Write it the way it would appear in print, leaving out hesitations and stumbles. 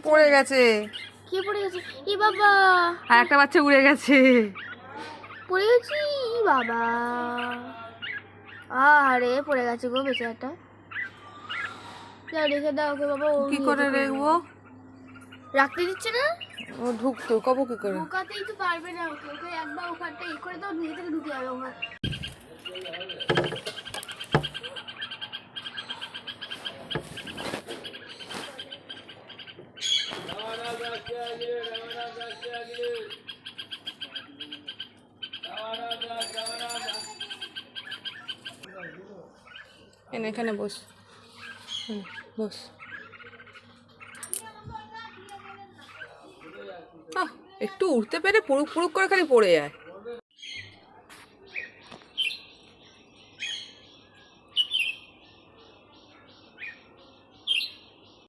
পড়ে গেছে। কি পড়ে গেছে? ই বাবা, আর একটা বাচ্চা উড়ে গেছে। পড়ে গেছি বাবা। আরে পড়ে গেছে গো বেচারাটা। রেখে দাও ওকে বাবা। কি করে রাখবো? রাখতে দিচ্ছে না। ও ঢুকতো কব কি করে? ঢুকাতেই তো পারবে না ওকে। ওকে একবার ওখানটা ই করে দাও, নিজে থেকে ঢুকে যাবে ওখানে। এখানে বস, বস। একটু উঠতে পেরে পুরুক পুরুক করে খালি পড়ে যায়।